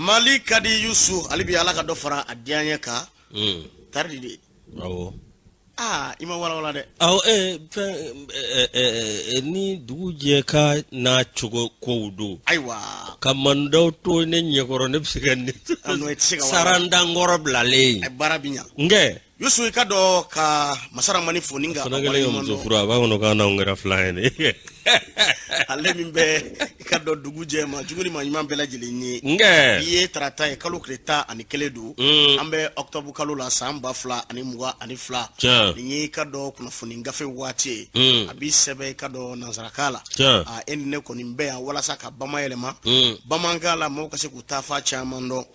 Mali kadi Yusu alibi alaka do fara adianye ka tardi de awo ima wala de awo ni duje ka na chugo kowdo aywa kamando to ne nyekoro ne psikandi saranda ngoro blale ay barabinya nge Yusu ikado ka masara mani foninga sonagale yo mzofura bangono kana ngera flying ale mimbe ikado duguje ma juguni ma nyima bela jilinyi nge iye trata e kalu kreta ani keledu ambe october kalu la samba fla ani muwa ani fla ni ikado kuna foninga fe wati abi sebe ikado nazarakala ne ko nimbe wala saka bama elema bamangala mo kase kutafa chamando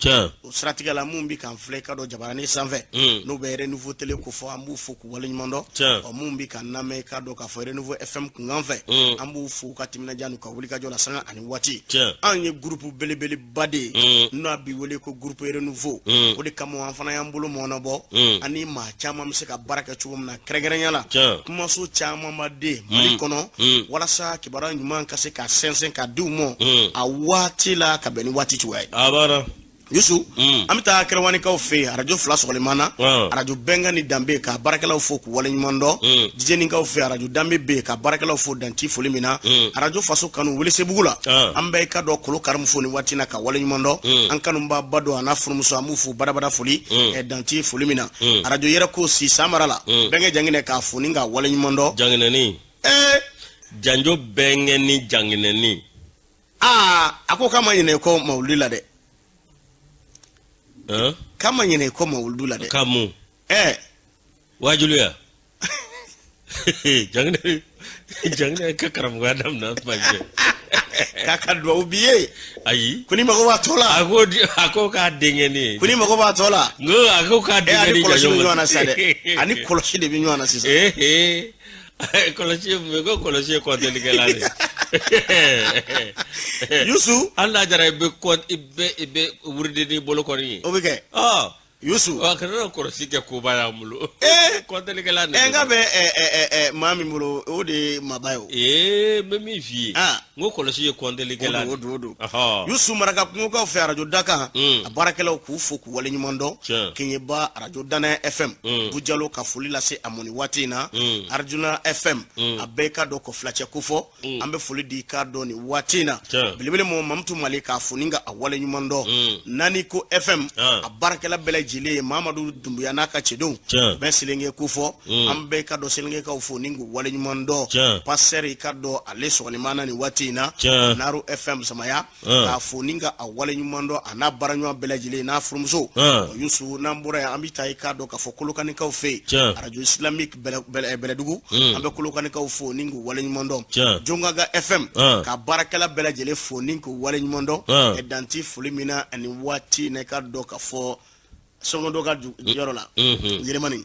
stratigala mumbi kan fle kado jabarani sanve no bere nouveau télé ko fo ambu fo ko wala nyimando o mumbi kan name kado ka fo nouveau fm kunganve ambu fo ka timina janu ka wuli ka jola sanga ani wati anye groupe belebele bade no abi wole ko groupe renouveau o de kamo afana yambulo mono bo ani ma chama mse ka baraka chum na kregeranyala kuma so chama made mali kono wala sa kibara nyuma ka se ka sensen ka du mo awati la ka beni wati tuwai abara Yusu amita kerwani ka ofe radio flash solemana radio benga ni dambe ka barakala ofo ku wala nyimando dijeni ka ofe radio dambe be ka barakala ofo danti folimina radio faso kanu wele sebugula ambe ka do kolo karam foni watina ka wala nyimando an kanu mba bado ana furumuso amufu badabada foli e danti folimina radio yera ko si samarala benga jangine ka foninga wala nyimando jangine ni janjo benga ni jangine ni ako kama yene ko maulila de kama nyene ko mawuldula de kamu wajuluya jangne ka karam gadam na paje kaka do ubiye ayi kuni mako ba tola ako ka dengeni kuni mako ba tola ngo ako ka dengeni jajo na sade ani koloshi de binyo na sisa koloshi mego koloshi ko deligala Yusu Allah jara ibe wurde ni bolo ko ni obike Yusu akana ko sike ko baya mulo ko deligala ne ngabe mami mulo ode mabayo memi vie ngo koloshi ko deligala odo Yusu maraka ko fe radio Dakar barakelo ku foku wala nyimondo kenye ba radio Dana FM bujalo ka fuli la se amoni watina Arjuna FM abeka do ko flache kufo ambe fuli di kado ni watina bilibele mo mamtu malika funinga awale nyimondo nani ko FM abarakela bele jile Mamadou Doumbouya naka chedon ben silenge kufo ambe kado silenge ka funinga wale nyimondo passer kado ale solimana ni watina Naru FM samaya ka funinga awale nyimondo ana baranyo bele jile na furumso Yusu nambura ya ambita ikado ka fokolo ni ka ufe radio islamic bele dugu ambe kolo ni ka ufo ningu wale nyimondo Jongaga FM ka barakala bele jele fo ningu wale nyimondo edanti fulimina ani wati ne ka do ka fo songo ka yorola yelemani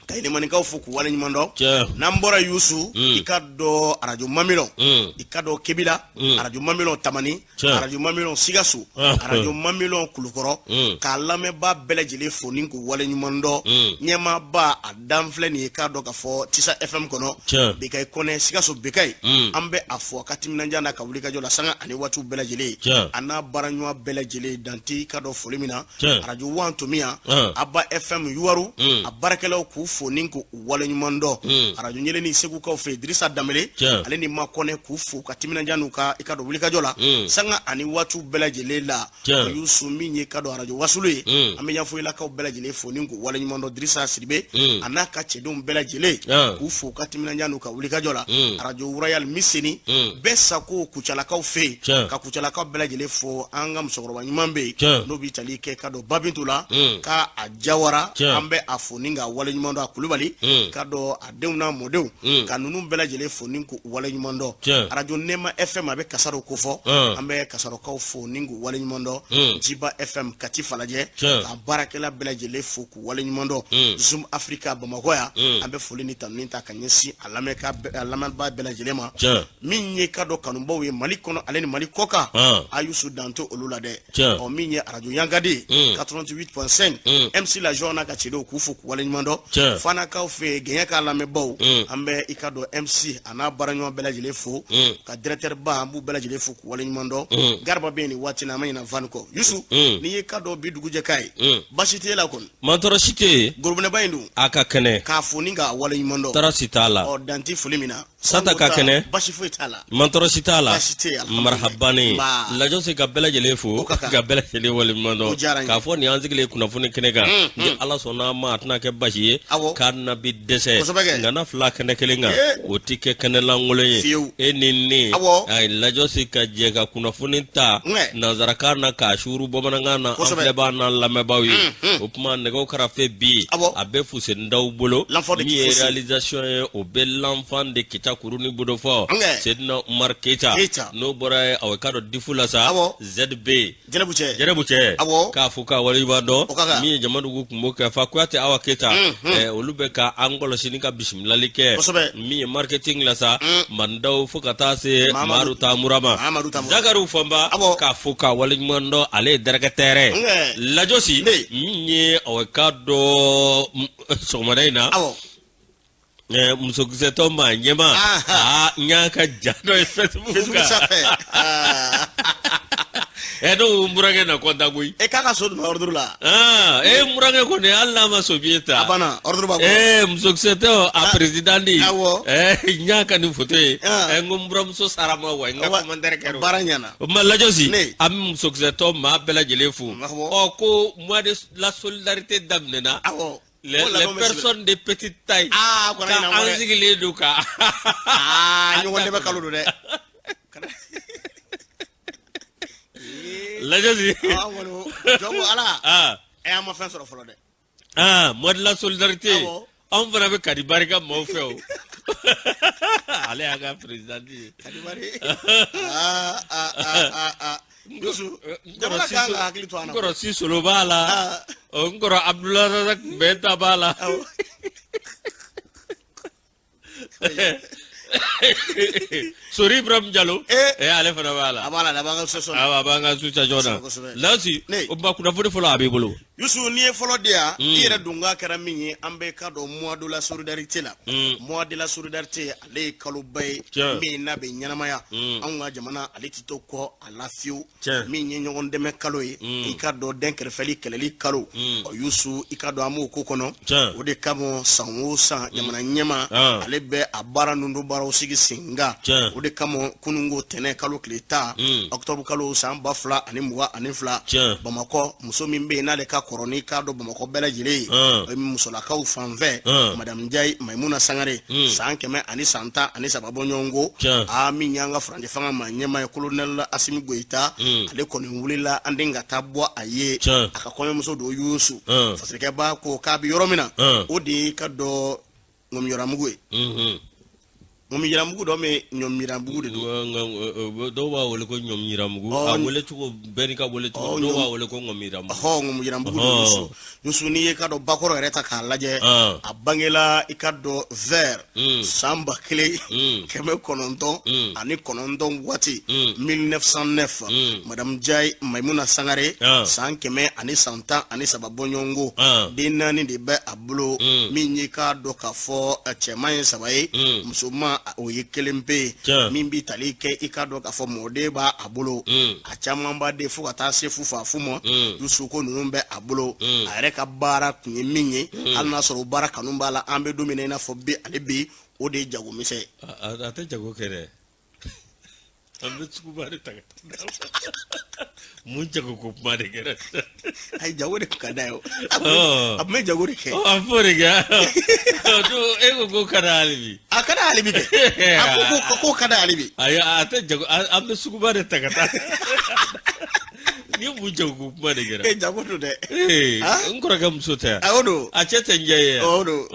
ka yelemani ka ufo ku wale nyimondo nambura Yusu ikado radio mamilo ikado kebila radio mamilo tamani radio mamilo sigasu radio mamilo kulukoro ka lame ba bele jele fo ningu wale nyimondo nyema ba adamfle ni ikado ka fo tisa FM kono bikay kone sigasu bikay ambe afo katimina njana ka wulika jola sanga ani watu bele jele ana baranyo bele jele danti kado folimina radio wanto mia abba FM yuwaru abarakelo ku fo ningu wale nyimondo radio nyele ni segu ka fe Idrissa Damele ale ni makone ku fo katimina njanu ka ikado wulika jola sanga ani watu bele jele la Yusu minye kado radio wasule ame yafo ila ka bele jele fo ningu wale nyimondo Idrissa Sidibe anaka chedum bele jele ku fo katimina njanu ka wulika jola radio Royal Misini besa ko kuchala ka fe ka kuchala ka bele jele fo anga msogoro nyimambe no bitali ke kado babintula ka ajawara ambe afoninga wale nyimondo akulubali kado adeuna modeu kanunu bele jele fo ningu wale nyimondo radio Nema FM abe kasaro kofo ambe kasaro ka fo ningu wale nyimondo Jiba FM katifalaje ka barakela bele jele fo ku wale nyimondo Zoom Africa Bamagoya ambe folini taninta kanyesi alameka alamalba bele jele ma minye kado kanumbo we malikono aleni malikoka ayusu danto olula de o minye radio Yangade 88.5 5 MC la journée ka cido ku fu ku wala nyundo fana ka fe genya ka la me baw ambe ikado MC ana baranyo belajile fu ka directeur ba ambu belajile fu ku wala nyundo garba beni watina mayna vanko yusu ni ikado biduguje kai bashite la kon mantoro shite gurbune bayindu aka kene ka fu ninga wala nyundo tara sitala o danti fulimina sata ka kene bashifu itala mantoro sitala marhabani la jose ka belajile fu ka belajile wala nyundo ka fo ni anzigile kuna fune kene ga ni ala sona ma atna ke bashiye kana bi dese ngana fla kene kelinga otike kene langolo enini ay la jose ka jega kuna fune ta nazara kana ka shuru bomananga na amleba na lamebawi opma nego karafe bi abe fuse ndaw bolo mi réalisation o bel l'enfant de kita kuruni bodo fo sedna Umar Keita no bora aw kado difula sa ZB jerebuche ka fuka wali bando mi jamanu kumbo ka fa kwate awa Keita olube ka angolo sinika bismillah like mi marketing la sa mandaw fuka ta se maruta murama zagaru famba ka fuka wali mando ale dergatere la josi mi aw kado somadaina musokuseto manyema nyaka jado Facebook edo murage na konta gui kaka sodu ma ordre la murage ko ne alla ma sovieta abana ordre ba musokuseto a presidenti nyaka ni foto ngumbram so sarama wa ngaka mandere kero baranyana la josi am musokuseto ma bela jelefu ko moi de la solidarité damnena les personnes de petite taille ka anzigile duka ñu wonde ba kaludu de la jasi wonu jogo ala ma fin soro folo de moi de la solidarité on va avec Kadibarika mo feo allez aga président Kadibari Yusu jamana kanga akili to ana ngoro si solo bala ngoro Abdullah Razak beta bala Sori Ibrahim Diallo ale fana bala abala la banga so banga su cha jona lasi o ba kuna fodi folo abibulu Yusu ni e folo dia ire dunga kera minyi ambe ka do mois de la solidarité la mois de la solidarité ale kalu bay mi na be nyanamaya an ga jamana ale tito ko alafiu minyi nyogon deme kaloy ika do denker feli keleli kalo o Yusu ika do amu ko kono o de kamo sanwo san jamana nyama ale be abara nundu baro sigi singa o de kamo kunungo tene kalo kleta octobre kalo san bafla ani muwa ani fla Bamako muso min be na le ka koroni ka do Bamako bela jile musola ka u fanve madame Jai Maimuna Sangare san keme ani santa ani sababo nyongo mi nyanga franje fanga manyema colonel Asimi Goita ale koni wulila andinga tabwa aye akakonyo muso do Yusu fasike ba ko ka bi yoromina odi ka do ngom yoramugwe Mumiramugu do me nyomiramugu do wa wole ko nyomiramugu wole chuko benika wole chuko do wa wole ko ngomiramugu ngomiramugu Yusu ni ye kado bakoro reta ka laje abangela ikado ver samba kele keme kononton ani kononton wati 1909 madame Jai Maimuna Sangare san keme ani santa ani sababonyongo dinani de be abulo minyi kado ka fo chemaye sabaye musuma oye kelempe mimbi talike ikado ka fo modeba abulo achamamba de fu kata se fu fa fumo Yusu ko nunumbe abulo areka bara kunye minye alna soro bara kanumba la ambe domine na fo be alibi o de jago mise ate jago kere ambe tsubare taga mun jago ko mare kere ay jago de kadayo abme jago de ke afore ga do ego go kada alibi akada alibi ke ko kada alibi ay ate jago ambe tsubare taga ni buja ku mane gera jago to de ngora gam sota awodo achete njaye awodo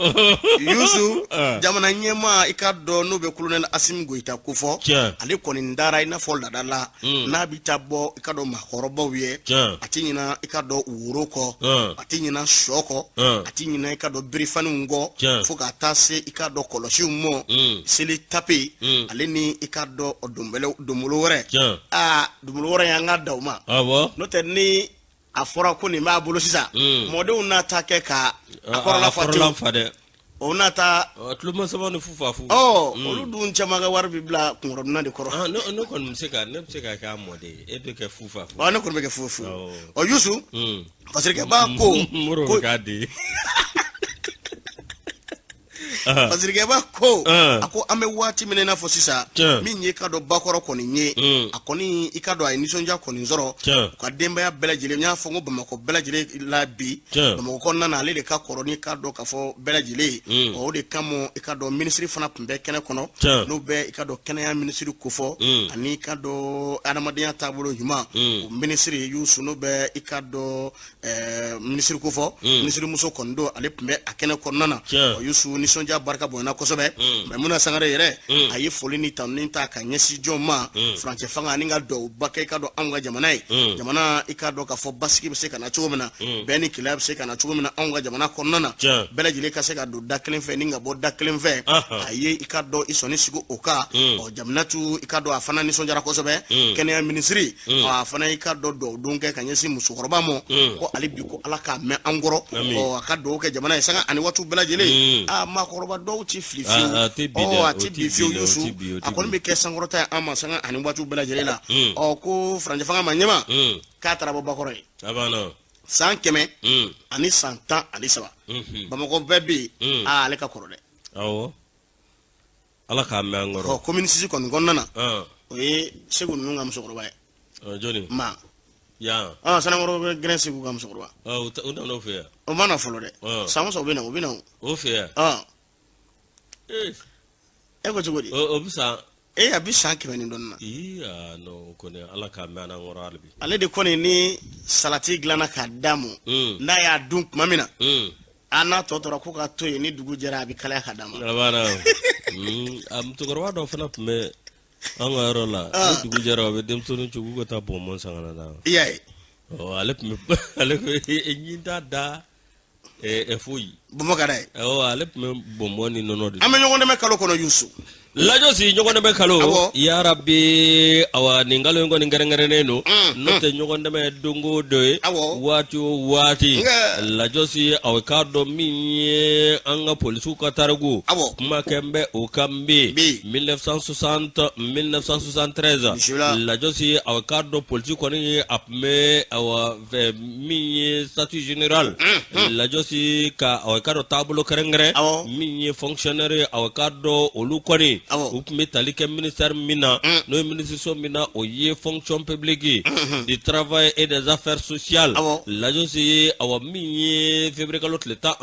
Yusu jamana nyema ikado no be colonel Asimi Goita ko fo ale koni ndara ina folda dala na bitabo ikado mahorobo wie atinyina ikado uroko atinyina shoko atinyina ikado brifanu ngo fuka tase ikado koloshi mo sili tapi ale ni ikado odumbele dumulore dumulore yanga dawma abo no te ni a fɔra ko nin b'a bolo sisan mɔdenw n'a ta kɛ ka a kɔrɔla fa dɛ o n'a ta tuluma saba ni fufa fu olu dun caman ka wari bi bila kunkɔrɔduna de kɔrɔ ne kɔni bɛ se ka kɛ a mɔden e bɛ kɛ fufa fu ne kɔni bɛ kɛ fufu Yusu fasirikɛba ko k'a di fasirikɛba ko a ko an bɛ waati min na fɔ sisan min ye ka dɔn bakɔrɔ kɔni ye a kɔni i ka dɔn a ye nisɔndiya kɔni sɔrɔ ka denbaya bɛɛ lajɛlen n y'a fɔ n ko Bamakɔ bɛɛ lajɛlen la bi Bamakɔ kɔnɔna na ale de ka kɔrɔ ni ka dɔn ka fɔ bɛɛ lajɛlen o de kama i ka dɔn minisiri fana tun bɛ kɛnɛ kɔnɔ n'o bɛ i ka dɔn kɛnɛya minisiri kofɔ ani i ka dɔn adamadenya taabolo ɲuman o minisiri Yusu n'o bɛ i ka dɔn minisiri kofɔ minisiri muso kɔni don ale tun bɛ a kɛnɛ kɔnɔna na Yusu nisɔndiya barika bonyana kosɛbɛ Maimuna Sangare yɛrɛ a ye foli ni tanuni ta ka ɲɛsin jɔn ma furancɛ fanga ani ka dɔw ba kɛ i ka dɔn anw ka jamana ye jamana i ka dɔn ka fɔ basigi bɛ se ka na cogo min na bɛɛ ni kelenya bɛ se ka na cogo min na anw ka jamana kɔnɔna na bɛɛ lajɛlen ka se ka don da kelen fɛ ni ka bɔ da kelen fɛ a ye i ka dɔn i sɔnni sigi o kan jamanatu i ka dɔn a fana nisɔndiyara kosɛbɛ kɛnɛya minisiri a fana i ka dɔn dɔw kɛ ka ɲɛsin musokɔrɔba ma ko ale bi ko Ala k'a mɛn an kɔrɔ a ka dɔw kɛ jamana ye sanga ani waati bɛɛ lajɛlen maakɔrɔba dɔw ti fili fiyewu a ti bi fiyewu Yusu a kɔni bɛ kɛ sankɔrɔta ye an ma sanga ani waati bɛɛ lajɛlen la ko furancɛ fanga ma ɲɛma k'a taara bɔ bakɔrɔ ye san 100 ani san 13 Bamakɔ bɛɛ bɛ yen ale ka kɔrɔ dɛ awɔ Ala k'a mɛn an kɔrɔ commune 6 kɔni kɔnɔna na o ye Segu ninnu ka musokɔrɔba ye jɔnni ma Sanakɔrɔ bɛ gɛrɛ Segu ka musokɔrɔba u nana o fɛ yan o ma na fɔlɔ dɛ san o san u bɛ na o fɛ yan e ko cogo di o bɛ san a bɛ san 100 ni dɔɔnin na non kɔni Ala k'a mɛn an kɔrɔ hali bi ale de kɔni ni salati dilanna k'a d'a ma n'a y'a dun tuma min na n'a tɔ tora ko k'a to yen ni dugu jɛra a bɛ kalaya k'a d'a ma a musokɔrɔba dɔ fana tun bɛ an ka yɔrɔ la ni dugu jɛra a bɛ denmisɛnnin cogo ka taa bɔnbɔn san ka na d'a ma i y'a ye ale tun bɛ ɲin da foyi Bamakɔ dɛ ale tun bɛ bɔnbɔn ni nɔnɔ de an bɛ ɲɔgɔn dɛmɛ kalo kɔnɔ Yusu lajo si ɲɔgɔn dɛmɛ kalo yarabi awa nin kalo in kɔni kɛrɛnkɛrɛnnen don n'o tɛ ɲɔgɔn dɛmɛ dongo dɔ ye waati o waati lajo si aw k'a dɔn min ye an ka polisiw ka tariku kuma kɛ n bɛ o kan bɛ 1960 1973 lajo si aw k'a dɔn polisi kɔni ye a tun bɛ awa min ye statut général lajo si ka aw k'a dɔn taabolo kɛrɛnkɛrɛn min ye fonctionnaire ye aw k'a dɔn olu kɔni u tun bɛ tali kɛ ministère min na n'o ye ministre min na o ye fonction publique du travail et des affaires sociales lajo si ye awa min ye février kalo tile 15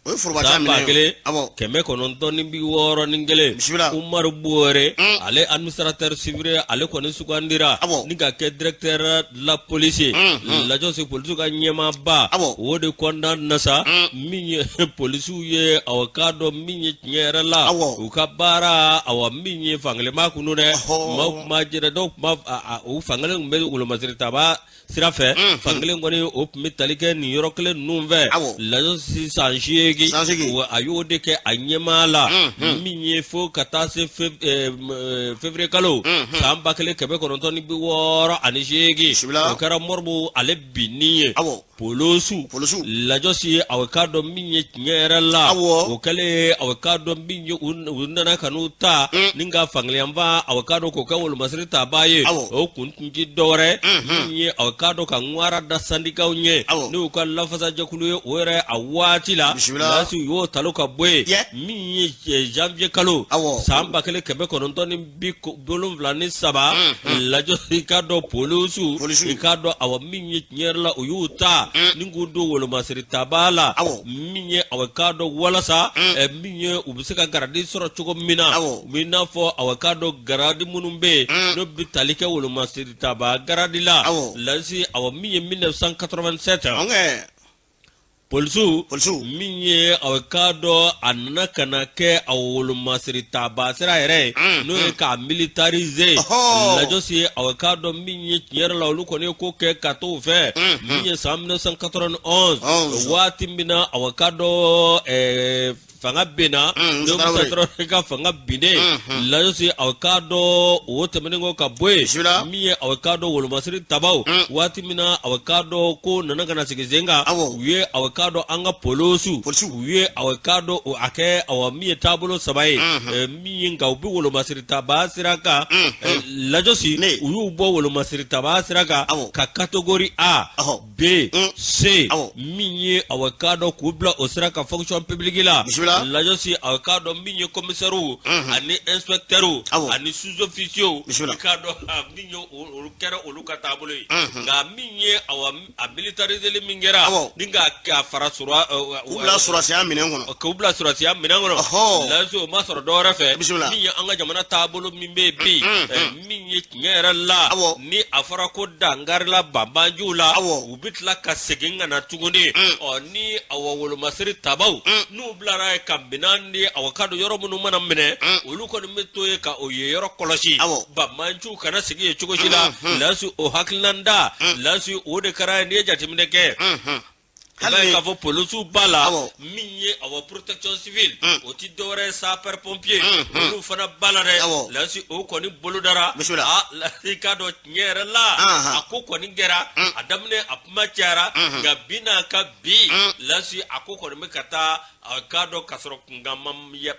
o ye foroba minɛ 1961 Umaru Buware ale administrateur civil ale kɔni sugandira ni ka kɛ directeur de la police lajo si polisiw ka ɲɛmaaba o de kɔnɔna na sa min ye polisiw ye awa k'a dɔn min ye tiɲɛ yɛrɛ la u ka baara awa min ye fankelenma kun don dɛ maaw tun b'a jira dɔw tun b'a o fankelen tun bɛ wolomasiri taba sira fɛ fankelen kɔni o tun bɛ tali kɛ nin yɔrɔ kelen ninnu fɛ lajo si san 8 a y'o de kɛ a ɲɛmaa la min ye fo ka taa se février kalo san 1968 o kɛra Moribo ale binni ye polosu lajo si aw k'a dɔn min ye tiɲɛ yɛrɛ la o kɛlen aw k'a dɔn min ye u nana ka n'u ta ni ka fankeleyanfa aw k'a dɔn k'o kɛ wolomasiri taba ye o kun tun ti dɔwɛrɛ min ye aw k'a dɔn ka ŋwara da sandikaw ɲɛ n'u ka lafasajɛkulu ye o yɛrɛ a waati la lasi u y'o talo ka bɔ ye min ye janvier kalo san 1973 lajo i k'a dɔn polosu i k'a dɔn awa min ye tiɲɛ yɛrɛ la u y'u ta ni k'u don wolomasiri taba la min ye aw k'a dɔn walasa min ye u bɛ se ka garadi sɔrɔ cogo min na u bɛ n'a fɔ aw k'a dɔn garadi minnu bɛ yen n'o bɛ tali kɛ wolomasiri taba garadi la lasi aw min ye 1987 polisiw min ye aw k'a dɔn a nana ka na kɛ a wolomasiri taba sira yɛrɛ ye n'o ye k'a militariser lajo si aw k'a dɔn min ye tiɲɛ yɛrɛ la olu kɔni ye ko kɛ ka t'o fɛ min ye san 1991 waati min na aw k'a dɔn fanga bena do Traoré ka fanga bine la si avocado o temengo ka boy mi avocado wolo masiri tabaw wati mina avocado ko nana kana sigizenga wiye avocado anga polosu wiye avocado o ake awa mi tabulo sabai mi nga ubi wolo masiri taba siraka la josi uyu bo wolo masiri taba siraka ka category A B C mi avocado kubla osiraka fonction publique la josi avocado mi commissaire ani inspecteur ani sous-officier avocado mi kera oluka tabulo nga mi awa militariser le mingera dinga ka farasura kubla surasiya minengono kubla surasiya minengono la so masoro dora fe mi anga jamana tabulo mimbe bi mi nyera la ni afara ko dangar la babanjula ubitla ka seginga na tuguni ni awawolo masiri tabaw nu blara kambinandi awakado yoro munu mana mene uluko ni metoye ka oye yoro koloshi babanju kana segi chugo shila lasu o haklanda lasu o de kara ni jatimne ke Hali ka fo polosu bala minye awa protection civile oti dore sapeur pompier olu fana bala re la si o koni bolodara la ka do nyere la akoko ni gera adamne apma tiara gabina ka bi la si akoko ni mekata kado kasoro kungam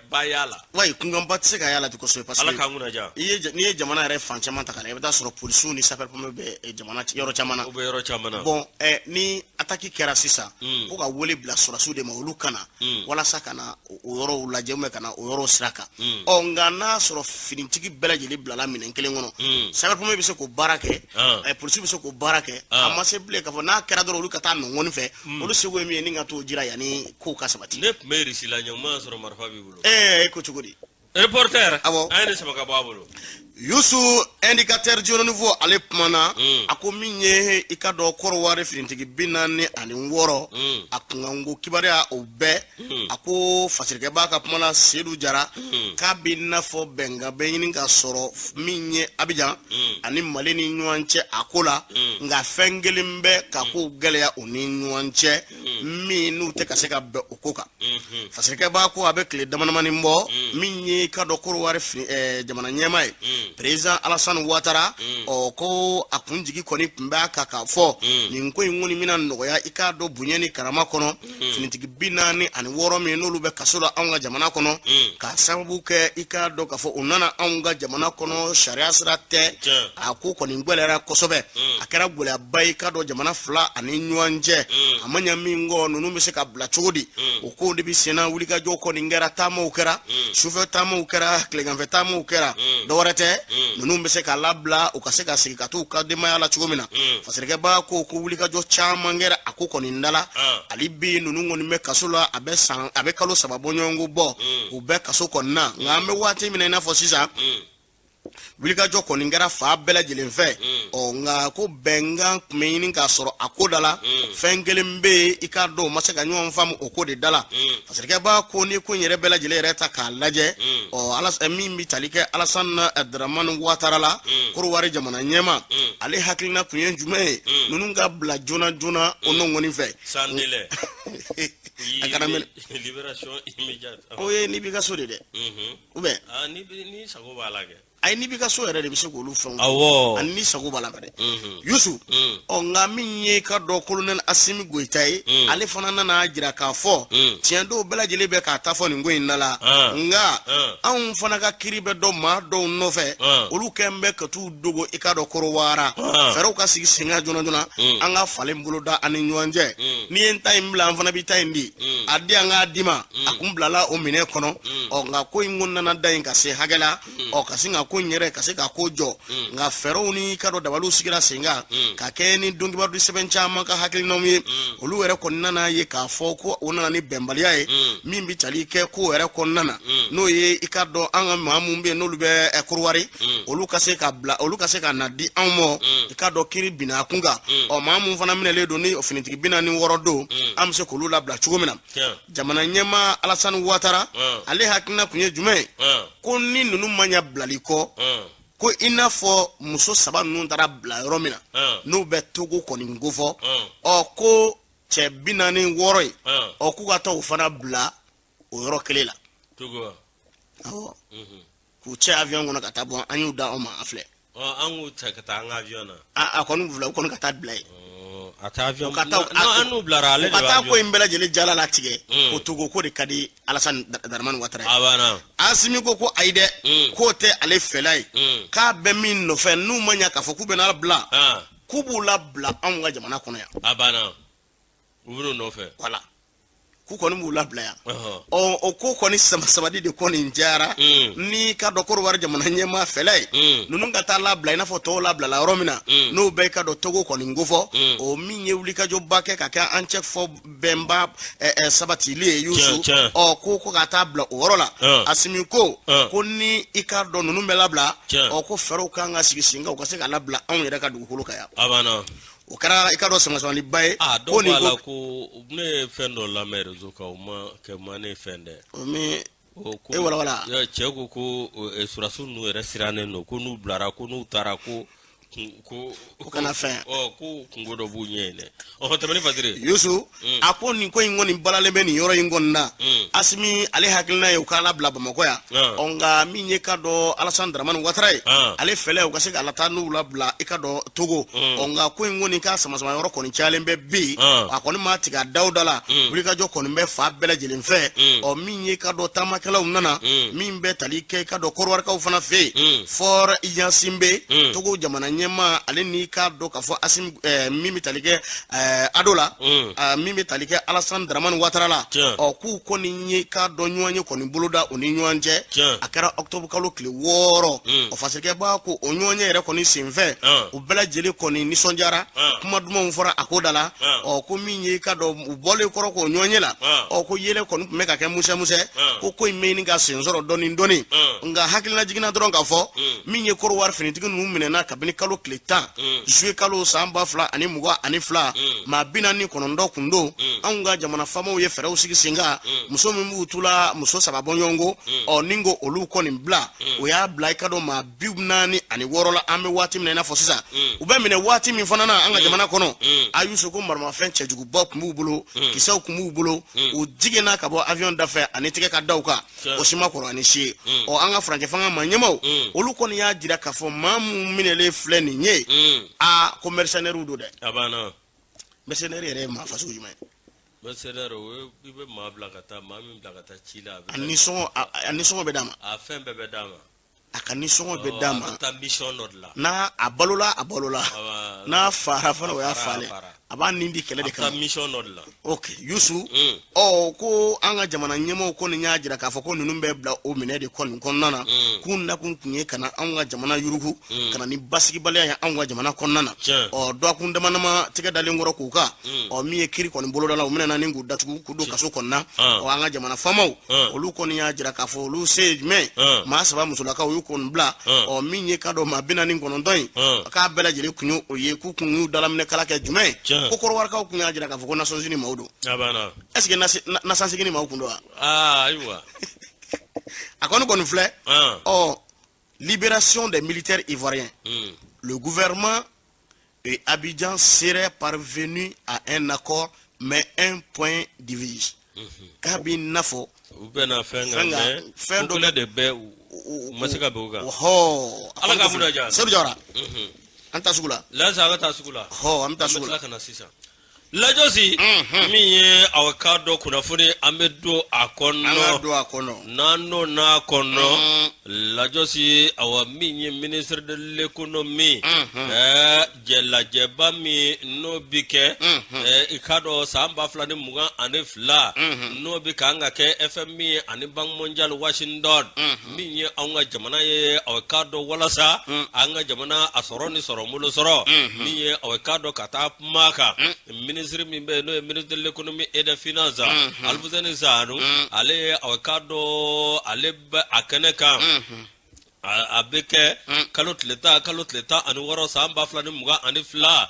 bayala way kungam batse ka yala to so parce ala ka nguna ja ni jamana re fanchama takala e da soro polisu ni sapeur pompier be jamana yoro chamana bon ni ataki kera sisa ko ka wole bla surasu de ma olu kana wala sakana o yoro la jeme kana o yoro sraka o ngana soro finitigi belajeli bla la minen kelen ngono sapeur pompier be se ko barake polisu be se ko barake amase ble ka fo na kera do olu kata no ngoni fe olu se go mi ni ngato jira yani ko ka sabati meri sila nyama soro marfa bi bulo ko chugodi reporter ayne sama ka babulo Yusu indicateur jono nouveau ale pmana ako minye ikado korware finitigi binani ani woro akungango kibaria obe ako fasirike baka pmana sedu jara kabina fo benga benyini nga soro minye Abidjan ani maleni nyuanche akola nga fengelimbe kako geleya oni nyuanche minu te kaseka be okoka fasirike bako abe kle damanamani mbo minye ikado korware jamana nyemai Président Alassane Ouattara ko akunjigi koni pimba kaka fo ni nko ngoni mina noya ikado bunyeni karama kono finitigi binani ani woro me no lube kasola anga jamana kono ka sababu ke ikado ka fo unana anga jamana kono sharia srate ako koni ngwelera kosobe akara gule bay kado jamana fla ani nyuanje amanya mingo nunu mese ka bla chodi ko de bi sena wulika joko ni ngera tamo ukera chauffeur tamo ukera klegan vetamo ukera dorete nunu mbese ka labla ukaseka sikatu ka dema la chugomina fasirike ba ko wulika jo chama ngera akoko ni ndala alibi nunu ngoni me kasula abe kalo sababu nyongo bo ube kasoko na ngambe wati mina na fosisa wulika jo ko ngera fa bela jilenfe o nga ko benga meaning ka soro akodala fengelembe ikado masaka nyon fam okode dala fasirike ba ko ni ko nyere bela jile reta ka laje o alas mi talike Alassane Dramane Ouattara la korwari jamana nyema ale haklina kunyen jume nunu nga bla jona ono ngoni fe sandele libération immédiate oye ni biga so de ube ni sago balage ay ni biga so yere de biso ko lu fon an ni sago balage Yusu o nga minye ka do colonel Assimi Goïta ale fana na jira ka fo tiendo bela jele be ka ta fo ni ngoyin nala nga an fana ka kiribe do ma do no fe olu kembe ka tu dogo ikado korowara fero ka sigi singa jona anga falen buluda ani nyonje ni en time la fana bi time adi anga dima akumblala o mine kono o nga ko ngonna na dayin ka se hagala o ka singa ko nyere ka se ka ko jo nga fero ni kado dabalu sigira singa ka keni dungi bardu seben chama ka hakili nomi olu were ko nana ye ka fo ko onana ni bembalia ye mimbi tali ke ko were ko nana no ye ikado anga mamumbe no lube kurwari olu ka se ka bla olu ka se ka nadi anmo ikado kiri bina kunga o mamu fana mine le do ni ofinitiki bina ni worodo am se ko lula bla chugomina jamana nyema Alassane Ouattara ale hakina kunye jume ko ni nunu manya blaliko ko ina fo muso saba nun dara bla romina no be togo koni ngofo o ko che binani woroi o ku ga to fana bla o yɔrɔ kelen la Togo awɔ k'u cɛ avion kɔnɔ ka taa bɔ an y'u da o ma a filɛ an y'u ta ka taa an ka avion na a kɔni bila u kɔni ka taa bila ye a taa avion an n'u bilara ale de ka taa ko in bɛɛ lajɛlen jala la tigɛ ko Togo ko de ka di Alassane Dramane Ouattara ye abana Asimi ko ayi dɛ k'o tɛ ale fɛla ye k'a bɛ min nɔfɛ n'u ma ɲa k'a fɔ k'u bɛna bila k'u b'u labila anw ka jamana kɔnɔ yan abana u b'u nɔfɛ voilà k'u kɔni b'u labila yan o ko kɔni sabadi de kɔni jara ni ka dɔ Côte-d'Ivoire jamana ɲɛmaa fɛla ye ninnu ka taa labila i n'a fɔ tɔw labilala yɔrɔ min na n'o bɛɛ ka dɔ Togo kɔni ko fɔ o min ye wulikajɔba kɛ ka kɛ an cɛ fɔ bɛnba sabatili ye Youssou ko ka taa bila o yɔrɔ la Asimi ko ni i ka dɔn ninnu bɛ labila ko fɛɛrɛw kan ka sigi sen kan u ka se ka labila anw yɛrɛ ka dugukolo kan yan abana o kɛra i ka dɔn sɛgɛnsɛgɛnliba ye ko nin ko ne ye fɛn dɔ lamɛn réseau kan o ma kɛ ma ne fɛn dɛ e walawala cɛ ko surasiw ninnu yɛrɛ sirannen don ko n'u bilara ko n'u taara ko kana fɛn ko kungo dɔ b'u ɲɛ yen dɛ tɛmɛni Fadiri Youssou a ko nin ko in kɔni balalen bɛ nin yɔrɔ in kɔni na Asimi ale hakilina ye u k'a labila Bamakɔ yan nka min ye ka dɔ Alassane Dramane Ouattara ye ale fɛlɛ u ka se ka taa n'u labila i ka dɔ Togo nka ko in kɔni ka sama yɔrɔ kɔni cayalen bɛ bi a kɔni ma tigɛ a dawuda la wulikajɔ kɔni bɛ fa bɛɛ lajɛlen fɛ min ye ka dɔ taamakɛlaw nana min bɛ tali kɛ i ka dɔ Côte-d'Ivoirekaw fana fɛ yen Fort Yasimbe Togo jamana ɲɛmaa ale ni ka dɔ ka fɔ Asimi min bɛ tali kɛ Ado la min bɛ tali kɛ Alassane Dramane Ouattara la k'u kɔni ye ka dɔ ɲɔgɔn ye kɔni boloda u ni ɲɔgɔn cɛ a kɛra octobre kalo tile 6 o fasikɛba ko o ɲɔgɔn ye yɛrɛ kɔni senfɛ u bɛɛ lajɛlen kɔni nisɔndiyara kuma dumanw fɔra a ko da la ko min ye ka dɔ u bɔlen kɔrɔ k'o ɲɔgɔn ye la ko yɛlɛ kɔni tun bɛ ka kɛ musɛ ko in bɛ ɲini ka sen sɔrɔ dɔɔni dɔɔni nka hakilina jiginna dɔrɔn k'a fɔ min ye Côte-d'Ivoire finitigi ninnu minɛna kabini kalo tile 10 juillet kalo san 2022 maa 49 kun don anw ka jamana faamaw ye fɛɛrɛw sigi sen kan muso min b'u tula muso 3 bɔɲɔgɔnko ni ko olu kɔni bila o y'a bila i ka dɔn maa 46 la an bɛ waati min na i n'a fɔ sisan u bɛ minɛ waati min fana na an ka jamana kɔnɔ a Youssou ko maramafɛn cɛjuguba kun b'u bolo kisɛw kun b'u bolo u jiginna ka bɔ avion dafɛ ani tigɛ ka daw kan o si ma kɔrɔ ani si ye an ka farancɛ fanga ma ɲɛmaw olu kɔni y'a jira k'a fɔ maa mun minɛlen filɛ nin ye ko mercenaires don dɛ abana mercenaire yɛrɛ ye maa faso jumɛn ye mercenaire i bɛ maa bila ka taa maa min bila ka taa ci la a nisɔngɔ bɛ d'a ma a fɛn bɛɛ bɛ d'a ma a ka nisɔngɔ bɛ d'a ma taa mission dɔ de la n'a a balola n'a fara fana o y'a falen a b'a nin di kɛlɛ de kama mission dɔ de la ok Youssou ko an ka jamana ɲɛmɔgɔw kɔni y'a jira k'a fɔ ko ninnu bɛ bila o minɛ de kɔni kɔnɔna na k'u nakun tun ye ka na anw ka jamana yurugu ka na ni basigibaliya ye anw ka jamana kɔnɔna na dɔgɔkun damadama tigɛ dalen kɔrɔ k'u kan min ye kiri kɔni boloda la u minɛna ni k'u datugu k'u don kaso kɔnɔna an ka jamana faamaw olu kɔni y'a jira k'a fɔ olu se ye jumɛn maa 3 musolakaw y'u kɔni bila min ye ka dɔ maa 49 in k'a bɛɛ lajɛlen kun ye o ye k'u kun y'u dalaminɛ kala kɛ jumɛn ko Côte-d'Ivoirekaw kun y'a jira k'a fɔ ko Nations Unies maaw don est-ce que Nations Unies maaw kun don wa ayiwa a kɔni filɛ libération des militaires ivoiriens le gouvernement et Abidjan serait parvenu à un accord mais un point divise k'a b'i nafɔ u bɛna fɛn dɔ de bɛ u ma se ka bɛn o kan ala ka mun diya Seydou Diawara an ta sugu la lasa an ka taa sugu la an bɛ taa sugu la ka na sisan lajɔsi min ye aw ka dɔ kunnafoni an bɛ don a kɔnɔ n'an don n'a kɔnɔ lajɔsi aw min ye ministre de l'économie jɛlajɛba min n'o bi kɛ i ka dɔn san 2022 n'o bi kan ka kɛ FMI ani Banque mondiale Washington min ye anw ka jamana ye aw ka dɔn walasa an ka jamana a sɔrɔ ni sɔrɔbolo sɔrɔ min ye aw ka dɔn ka taa kuma kan ministre min bɛ n'o ye ministre de l'économie et des finances Alfuseni Sanu ale ye aw ka dɔn ale bɛ a kɛnɛ kan a bɛ kɛ kalo tile tan ani 6 san 2022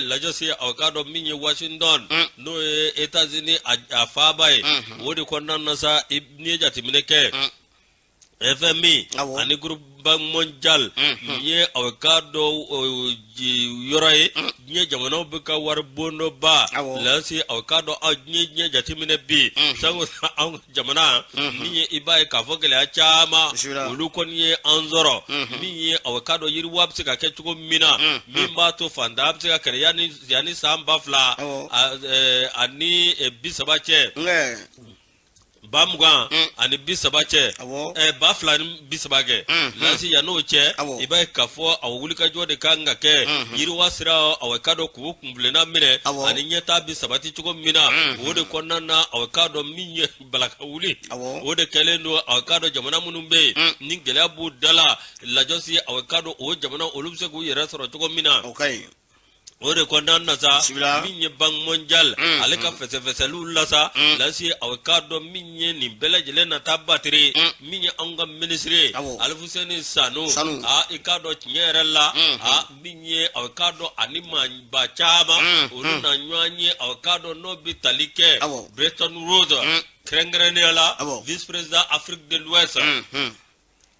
lajɔsi aw ka dɔn min ye Washington n'o ye États-Unis a faaba ye o de kɔnɔna na sa n'i ye jateminɛ kɛ FMI ani groupe bank mondial nye awkado yoray nye jamano buka war bono ba lasi awkado nye jatimine bi sango ang jamana nye ibai ka fogele achama ulukon ye anzoro nye awkado yiri wapsi ka kechuko mina mimba to fanda apsi ka kere yani samba fla ani bisabache Bamga ani bisabache bafla bisabage lasi ya no che ibai kafo awulika jode kanga ke yiri wasira awakado ku kumblena mine ani nyeta bisabati chuko mina wode konnana awakado minye balaka wuli wode kelendo awakado jamana munumbe ningele abu dala la josi awakado o jamana olumse ku yera soro chuko mina ode kondana sa minye bang mondial aleka fese lula sa lasi awakado minye ni bela jele na tabatiri minye anga ministry alfuseni sanu ikado nyerela minye awakado anima bachama uluna nyanye awakado no bitalike Bretton Woods Krengrenela vice president Afrique de l'Ouest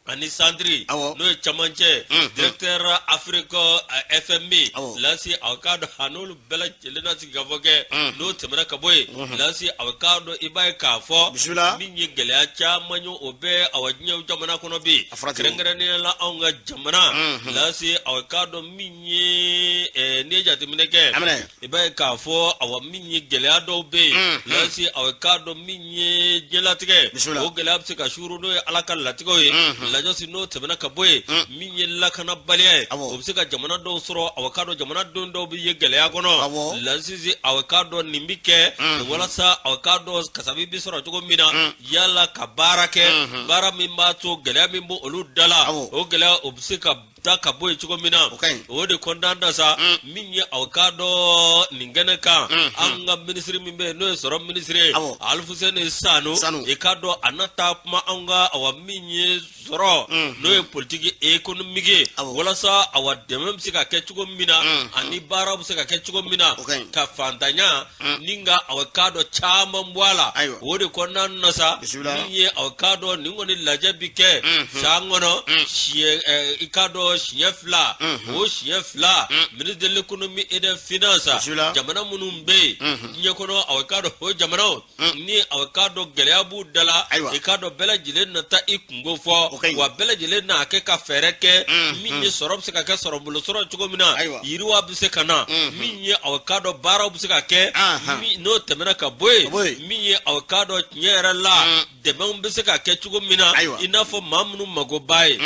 ani Sandri no chamanche directeur Afrique FMI lasi awkado hanul bela jelena sigavoge no temera kaboy lasi awkado ibai kafo minye gele acha manyo obe awajnya jamana kono bi krengere la onga jamana lasi awkado minye neja timineke ibai kafo awa minye gele ado be lasi awkado minye jelatike o gele apsika shuru no alaka latiko la josi no temena kaboy minye lakana balye obsika jamana do soro awkado jamana do bi yegele akono lasi awkado nimbike wala sa awkado kasabi bisoro jogo mina yala kabarake bara mimbato gele mimbo oludala o gele obsika taka boy chuko mina ode kondanda sa minye awkado ningene ka anga ministry mimbe no soro ministry alfusene sanu ikado anata ma anga awa minye soro no politiki economique wala sa awa demem sika kechuko mina ani bara sika kechuko mina ka fandanya ninga awkado chama mbwala ode kondanda sa minye awkado ningoni lajabike sangono ikado Shiefla, Shiefla, Ministre de l'économie et des finances, Jamana Munumbe, Nyakono, Awakado, Jamano, ni Awakado Galeabu Dala, Ekado Bella Gilena Ta Ikungo for, wa Bella Gilena Keka Fereke, Mini Sorobseka Sorobulu Soro Chugomina, Irua Bisekana, Mini Awakado Bara Buseke, no Temenaka Boy, Mini Awakado Nyera La, Demon Biseka Ketchugomina, enough for Mamnu Magobai.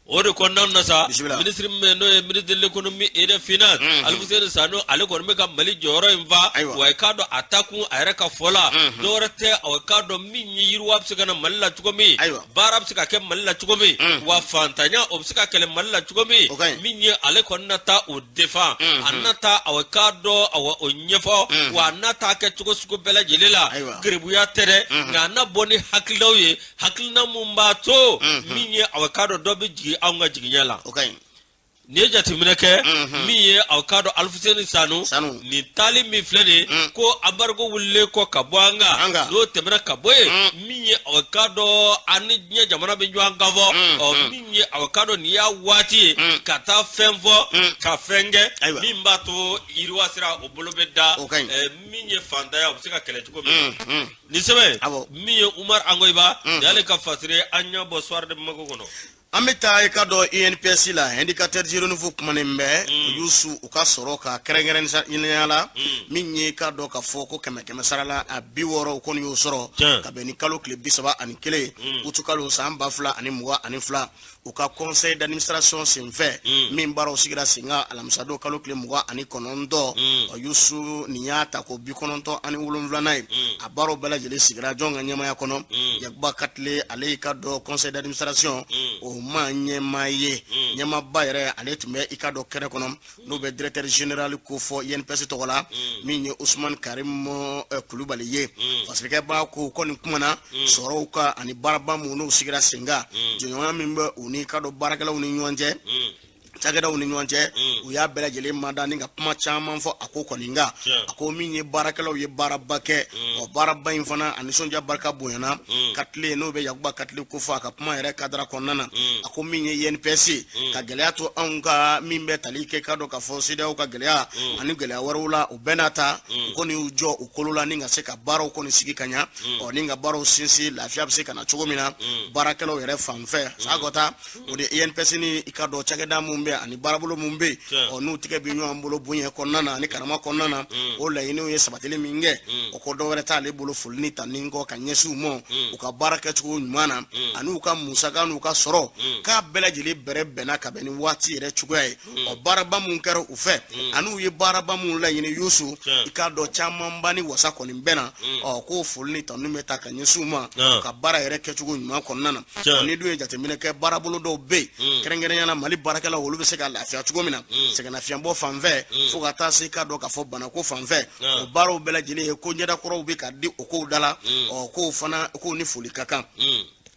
Ode kondana sa ministre meno ministre de l'économie et des finances alfusene sano ale korme ka mali joro imva wa kado ataku ayreka fola dorete o kado minyi yiru wapsika na malla chukomi barab sika ke malla chukomi wa fantanya obsika kele malla chukomi minyi ale konnata o defa anata o kado o onyefo wa nata ke chuko suko bela jelela gribuya tere ngana boni hakilawye hakilna mumbato minyi o kado dobi anga jiginyala neja timineke miye awkado alfuseni sanu ni tali mi flene ko abargo wulle ko kabwanga do temena kaboye miye awkado ani nya jamana be jwanga vo o miye awkado ni ya wati kata femvo ka fenge mimbato irwasira obolobeda miye fanda ya obsika kele chuko ni sebe miye Umar Angoiba yale ka fasire anya boswar de magogono Amita ikado INPS la indicateur jiro nouveau kumanembe yusu ukasoro ka kerengeren sa inyala minye kado ka foko keme sarala abiworo ukoni yusoro kabeni kalo kle bisaba anikele utukalo samba fla animwa anifla uka conseil d'administration sinfe mimbaro sigira singa alamsado kalo kle mwa ani konondo yusu niyata ko bikononto ani ulumvla nai abaro bela jele sigira jonga nyama ya kono yakba katle ale kado conseil d'administration manye maye nyama bayre aletme ikado kere kono no be directeur général ko fo INPS togola minye Ousmane Karim Kulubali ye parce que ba ko kon kumana soroka ani baraba mu no sigira singa jonga mimbe uni kado barakala uni nyonje cakɛdaw ni ɲɔgɔn cɛ u y'a bɛɛ lajɛlen mada ni ka kuma caman fɔ a ko kɔni nka a ko min ye baarakɛlaw ye baaraba kɛ o baaraba in fana a nisɔndiya barika bonyana Katile n'o bɛ Yakuba Katile ko fɔ a ka kuma yɛrɛ kadara kɔnɔna na a ko min ye INPS ka gɛlɛya to anw ka min bɛ tali kɛ ka dɔn ka fɔ CEDEAO ka gɛlɛya ani gɛlɛya wɛrɛw la u bɛɛ n'a ta u kɔni y'u jɔ u kolo la ni ka se ka baaraw kɔni sigi ka ɲa ni ka baaraw sinsin lafiya bɛ se ka na cogo min na baarakɛlaw yɛrɛ fan fɛ sagota o de INPS ni i ka dɔn cakɛda mun bɛ ani baarabolo mun bɛ n'u tigɛ bɛ ɲɔgɔn bolo bonya kɔnɔna na ani karama kɔnɔna na o laɲiniw ye sabatili min kɛ o ko dɔ wɛrɛ t'ale bolo foli ni ta ni kɔ ka ɲɛsin u ma u ka baara kɛcogo ɲuman na ani u ka musaka n'u ka sɔrɔ k'a bɛɛ lajɛlen bɛrɛ bɛnna ka bɛn ni waati yɛrɛ cogoya ye o baaraba mun kɛra u fɛ ani u ye baaraba mun laɲini Yusu i k'a dɔn camanba ni wasa kɔni bɛnna k'o foli ni tanu bɛ ta ka ɲɛsin u ma ka baara yɛrɛ kɛcogo ɲuman kɔnɔna na ni dun ye jateminɛ kɛ baarabolo dɔw bɛ yen kɛrɛnkɛrɛnyana Mali baarakɛlaw olu bɛ se ka lafiya cogo min na sɛgɛnnafiɲɛbɔ fan fɛ fo ka taa se k'a dɔn ka fɔ banako fan fɛ o baaraw bɛɛ lajɛlen ye ko ɲɛdakɔrɔw bɛ ka di o kow da la k'o fana k'o ni foli ka kan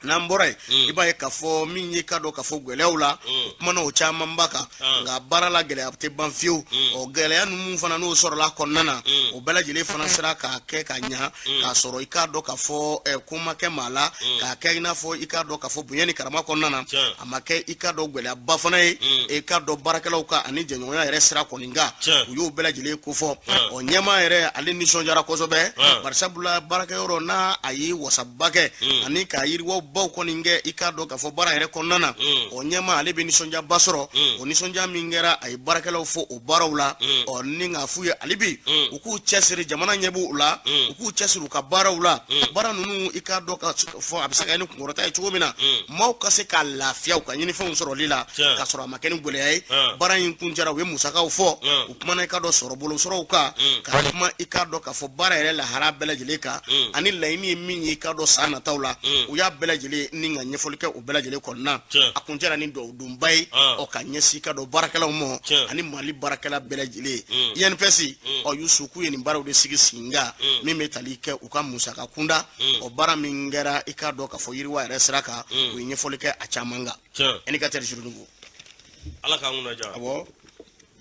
n'an bɔra yen i b'a ye k'a fɔ min ye ka dɔn ka fɔ gɛlɛyaw la o kumana o caman ba kan nka baara la gɛlɛya tɛ ban fiyewu gɛlɛya ninnu fana n'o sɔrɔla kɔnɔna na o bɛɛ lajɛlen fana sera k'a kɛ ka ɲa k'a sɔrɔ i k'a dɔn k'a fɔ ko ma kɛ maa la k'a kɛ i n'a fɔ i k'a dɔn k'a fɔ bonya ni karama kɔnɔna na a ma kɛ i k'a dɔn gɛlɛyaba fana ye i k'a dɔn baarakɛlaw ka ani jɛɲɔgɔnya yɛrɛ sira kɔni kan u y'o bɛɛ lajɛlen ko fɔ ɲɛmaa yɛrɛ ale nisɔndiyara kosɛbɛ barisabula baarakɛyɔrɔ n'a a ye wasaba kɛ ani k'a yiriwaw baw kɔni kɛ i k'a dɔn k'a fɔ baara yɛrɛ kɔnɔna na o ɲɛmaa ale bɛ nisɔndiyaba sɔrɔ o nisɔndiya min kɛra a ye baarakɛlaw fɔ o baaraw la ni k'a f'u ye hali bi u k'u cɛsiri jamana ɲɛ b'u la u k'u cɛsiri u ka baaraw la baara ninnu i k'a dɔn ka fɔ a bɛ se ka kɛ ni kunkɔrɔta ye cogo min na maaw ka se ka lafiya u ka ɲinifɛnw sɔrɔli la k'a sɔrɔ a ma kɛ ni gɛlɛya ye baara in kun jara u ye musakaw fɔ u kumana i k'a dɔn sɔrɔbolo sɔrɔw kan ka kuma i k'a dɔn k'a fɔ baara yɛrɛ lahara bɛɛ lajɛlen kan ani laɲini ye min ye i k'a dɔn san nataw la u y'a bɛɛ lajɛlen ni ka ɲɛfɔli kɛ o bɛɛ lajɛlen kɔnɔna a kun jara ni dɔwdunba ye ka ɲɛsin ka dɔn baarakɛlaw ma ani Mali baarakɛla bɛɛ lajɛlen INPS Yusu k'u ye nin baaraw de sigi singa min bɛ tali kɛ u ka musaka kunda o baara min kɛra i k'a dɔn k'a fɔ yiriwa yɛrɛ sira kan u ye ɲɛfɔli kɛ a caman kan e ni ka teri Surunugu Ala k'an kunna diya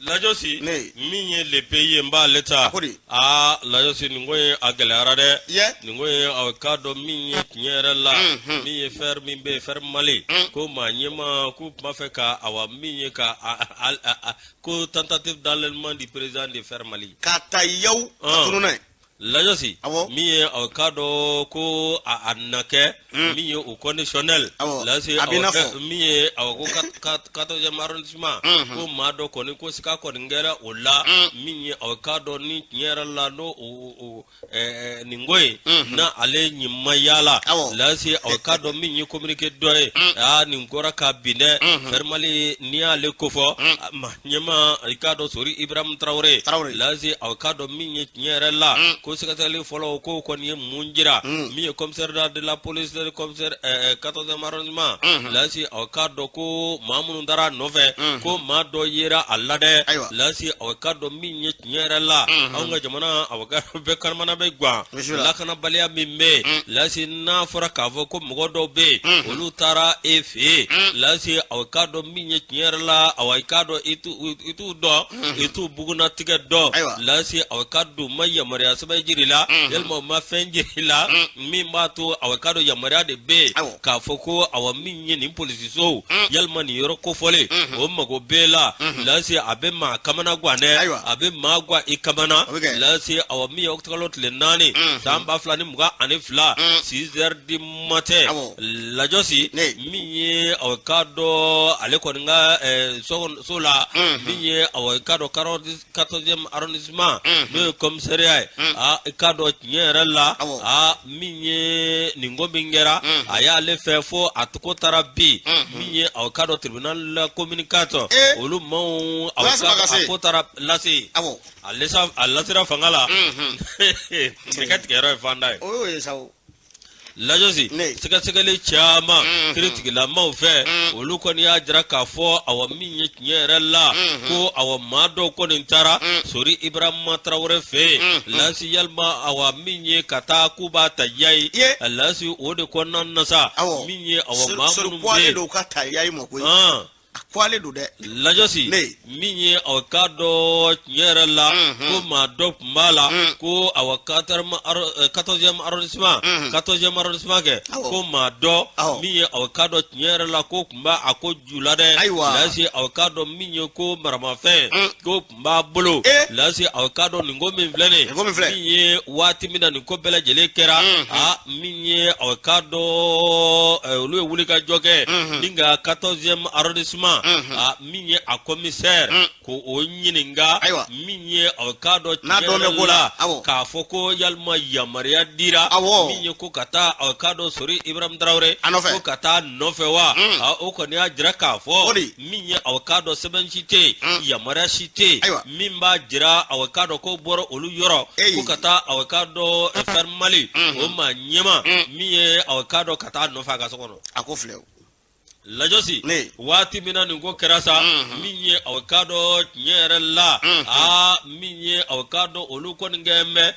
Lajosi min ye le pays n b'ale ta Lajosi nin ko ye a gɛlɛyara dɛ nin ko ye a k'a dɔn min ye tiɲɛ yɛrɛ la min ye fer min bɛ fer Mali ko maa ɲɛma k'u tun b'a fɛ ka awa min ye ka ko tentative d'enlèvement du président de fer Mali k'a ta yaw ka tunun n'a ye Lajosi min ye a k'a dɔn ko a na kɛ min ye o conditionnel lase min ye a ko 14e arrondissement ko maa dɔ kɔni ko sika kɔni kɛra o la min ye a k'a dɔn ni tiɲɛ yɛrɛ la n'o nin ko ye na ale ɲima yala lase a k'a dɔn min ye communiqué dɔ ye nin kɔrɔ ka bin dɛ fer Mali n'i y'ale ko fɔ ɲɛma i k'a dɔn Sori Ibrahim Traoré lase a k'a dɔn min ye tiɲɛ yɛrɛ la ko sɛgɛsɛgɛli fɔlɔ ko kɔni ye mun jira min ye commissaire de la police de commissaire 14e arrondissement lasi aw k'a dɔn ko maa minnu taara nɔfɛ ko maa dɔ yera a la dɛ lasi aw k'a dɔn min ye tiɲɛ yɛrɛ la anw ka jamana aw ka bɛɛ karamana bɛ gan lakanabaliya min bɛ lasi n'a fɔra k'a fɔ ko mɔgɔ dɔw bɛ yen olu taara e fɛ yen lasi aw k'a dɔn min ye tiɲɛ yɛrɛ la aw k'a dɔn i t'u dɔn i t'u bugunatigɛ dɔn lasi aw k'a dɔn ma yamaruya sɛbɛn jiri la yalima ma fɛn jiri la min b'a to aw k'a dɔn yamaruya de bɛ yen k'a fɔ ko aw min ye nin polisisow yalima nin yɔrɔ kofɔlen o mago bɛɛ la lase a bɛ maa kamana gan dɛ a bɛ maa gan i kamana lase aw min ye octobre tile 4 san 2022 6 heures du matin Lajosi min ye aw k'a dɔn ale kɔni ka so la min ye aw k'a dɔn 14e arrondissement n'o ye commissariat ye k'a dɔn tiɲɛ yɛrɛ la min ye nin ko min kɛra a y'ale fɛ fo a tɔgɔ taara bi min ye aw k'a dɔn tribunal la communicateur olu maaw aw a ko taara lase a lasera fanga la tigɛ tigɛyɔrɔ ye fanda ye Lajosi sɛgɛsɛgɛli caman kiritigilamaw fɛ olu kɔni y'a jira k'a fɔ aw min ye tiɲɛ yɛrɛ la ko aw maa dɔw kɔni taara Sori Ibrahima Traoré fɛ lasi yalima aw min ye ka taa k'u b'a ta yayi lasi o de kɔnɔna na sa min ye aw maa minnu bɛ yen Akwale do de. Lajosi. Minye awakado nyere la ko ma dop mala ko awakatar ma 14e arrondissement 14e arrondissement ke ko ma do minye awakado nyere la ko kumba ako julade lasi awakado minye ko marama fe ko kumba bolo lasi awakado ningo minvlene minye wati mina niko bela jele kera minye awakado ulu wulika joke ninga 14e arrondissement minye a commissaire ko onyininga minye awakado la ka foko yalma yamaria dira minye ko kata awakado sori Ibrahim Traoré ko kata nofewa o ko ne ajira ka fo minye awakado seben chite yamaria chite mimba jira awakado ko boro olu yoro ko kata awakado fermali o ma nyema minye awakado kata nofa ga sokono akofle Lajosi wati mina ningo kerasa minye awakado nyere la minye awakado oluko ngeme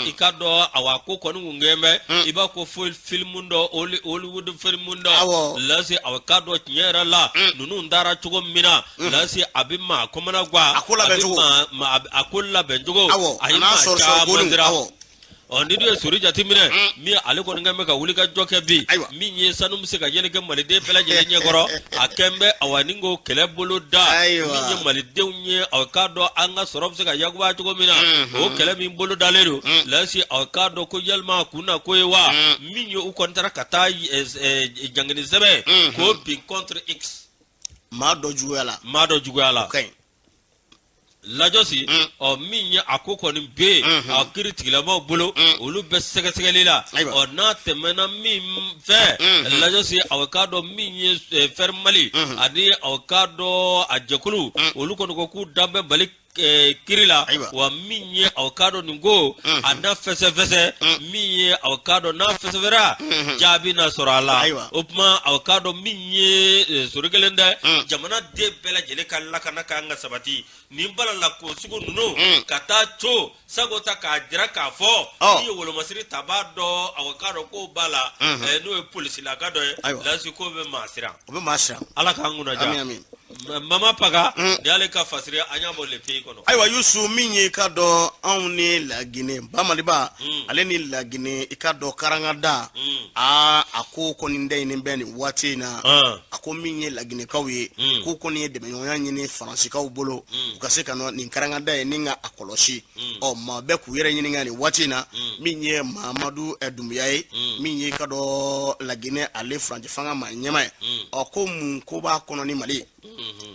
ikado awako konu ngeme iba ko filmundo Hollywood filmundo lasi awakado nyere la nunu ndara chugo mina lasi abima komana gwa akula benjugo ayima cha mondira on didier suri jati mine mi ale ko ngam ka wuli ka joke bi mi ni sanum se ka yene ke mali de pela je nye goro akembe awaningo kele bulu da mi ni mali de unye awkado anga sorob se ka yagwa to mina o kele mi bulu daleru lasi awkado ko yalma kuna ko wa mi ni u kontara kata jangani sebe ko bi contre x ma do juwala okay Lajosi o minya akoko ni be a critique la mo bolo olu be segesegelila o na temena mi fe Lajosi awakado minye fermali adi awakado ajekulu olu kono ko ku dambe balik kirila wa minye awakado ningo ana fese minye awakado na fese vera jabi na sorala opma awakado minye surigelende jamana de bela jele kala kana kanga sabati nimbala la ko sugo nuno kata cho sagota ka jira ka fo ni wolo masiri tabado awakado ko bala no police la kado la siko be masira ala ka nguna ja mama paga dale ka fasiri anya bo le pe kono aywa yusu minye ka do awni la Guinée bamaliba ale ni la Guinée ikado karangada ako ko ni ndey ni ben watina ako minye la Guinée kawe ko ko ni de menyonya nyini France kaw bolo ukase kano ni karangada ni nga akoloshi o ma be ku yere nyini ngani watina minye Mamadou Edumbiaye minye kado la Guinée ale France fanga ma nyema o ko mun ko ba kono ni Mali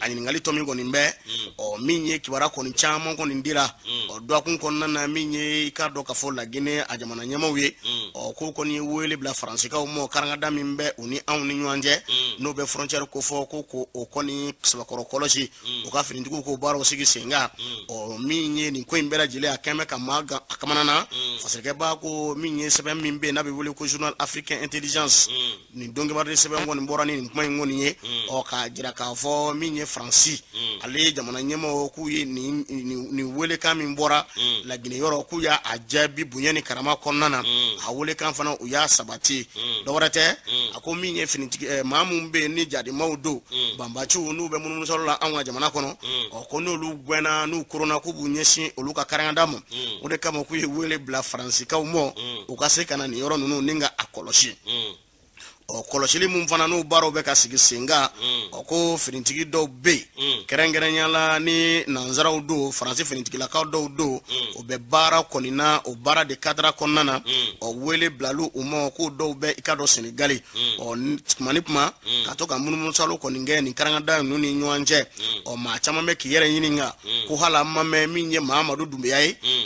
ani ngali to mi ngoni mbe o minye kibara ko ni chama ko ni ndira o do kun kon na minye ikado ka fo la Guinée ajamana nyama wi o ko ni wele bla France ka mo karanga dami mbe uni awni nyanje no be frontière ko fo ko o koni sabakoro koloshi o ka fini ko baro sigi senga o minye ni ko imbela jile akeme ka maga akamana na fasike ba ko minye sebe mimbe na be wele ko journal africain intelligence ni donge barde sebe ngoni mborani ni kuma ngoni ye o ka jira ka fo minye Franci ale jamana nyemo ku ye ni wele ka min bora la Guinée yoro ku ya ajabi bunyani karama konnana a wele kan fana u ya sabati do warate ako minye finiti mamu be ni jadi mawdo bambachi unu be munun sala anwa jamana kono o kono lu gwena nu corona ku bunyeshi oluka karangandamo o de kama ku ye wele bla France ka mo o ka se kana ni yoro nunu ninga akoloshi o koloshili mum fana no baro be ka sigi senga o ko finitigi do be kerengerenya la ni nanzara do France finitigi la ka do o be bara konina o bara de cadre konana o wele blalu umo ko do be ikado Senegali o manipma ka to ka munum salo koninge ni karangada no ni nyanje o ma chama me kiyere yininga ko hala mame minye Mamadou Doumbouya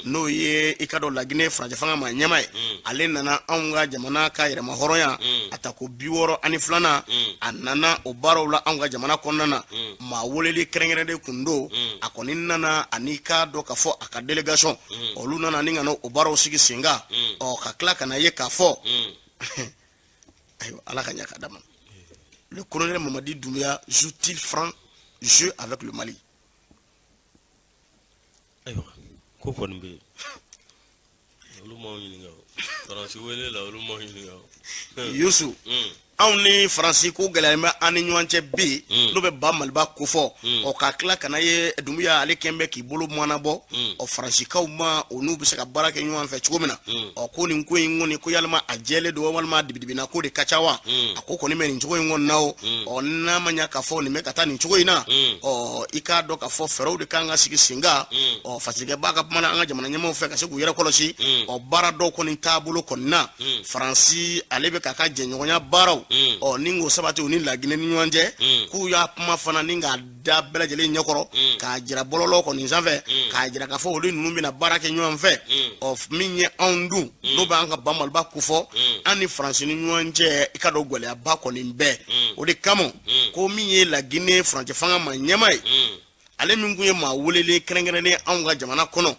no ye ikado la Guinée France fanga ma nyama ale nana anga jamana ka yere ma horoya atako biworo ani flana anana o baro la anga jamana konnana ma woleli krengere kundo akoni nana anika do ka fo aka delegation o lunana ninga no o baro sigi singa o ka klaka na ye ka fo ayo ala kanya kadama le colonel Mamadi Doumbouya joue-t-il franc jeu avec le Mali ayo ko konbe lu mo yini ngaw France wele la lu mo yini ngaw Youssou ni Faransi ko gɛlɛyama ani ɲɔgɔn cɛ bi n'o bɛ ba Maliba ko fɔ o ka tila kana ye Dumuya ale kɛn bɛ k'i bolo mɔnabɔ o Faransikaw ma o n'u bɛ se ka baara kɛ ɲɔgɔn fɛ cogo min na ko nin ko in kɔni ko yalima a jɛlen don walima dibidibina ko de ka ca wa a ko kɔni bɛ nin cogo in kɔni na o n'a ma ɲa k'a fɔ nin bɛ ka taa nin cogo in na i k'a dɔn k'a fɔ fɛɛrɛw de kan ka sigi sen kan fasikɛba ka kuma na an ka jamana ɲɛmaaw fɛ ka se k'u yɛrɛ kɔlɔsi baara dɔw kɔni taabolo kɔni na Faransi ale bɛ k'a ka jɛɲɔgɔnya baaraw ni k'o sabati u ni Laginɛ ni ɲɔgɔn cɛ k'u y'a kuma fana ni k'a da bɛɛ lajɛlen ɲɛkɔrɔ k'a jira bɔlɔlɔ kɔni sanfɛ k'a jira k'a fɔ olu ninnu bɛna baara kɛ ɲɔgɔn fɛ min ye anw dun n'o bɛ an ka ba Maliba ko fɔ an ni Faransi ni ɲɔgɔn cɛ i ka dɔn gɛlɛyaba kɔni bɛɛ o de kama ko min ye Laginɛ Furancɛ fanga ma ɲɛma ye ale min kun ye maa welelen kɛrɛnkɛrɛnnen anw ka jamana kɔnɔ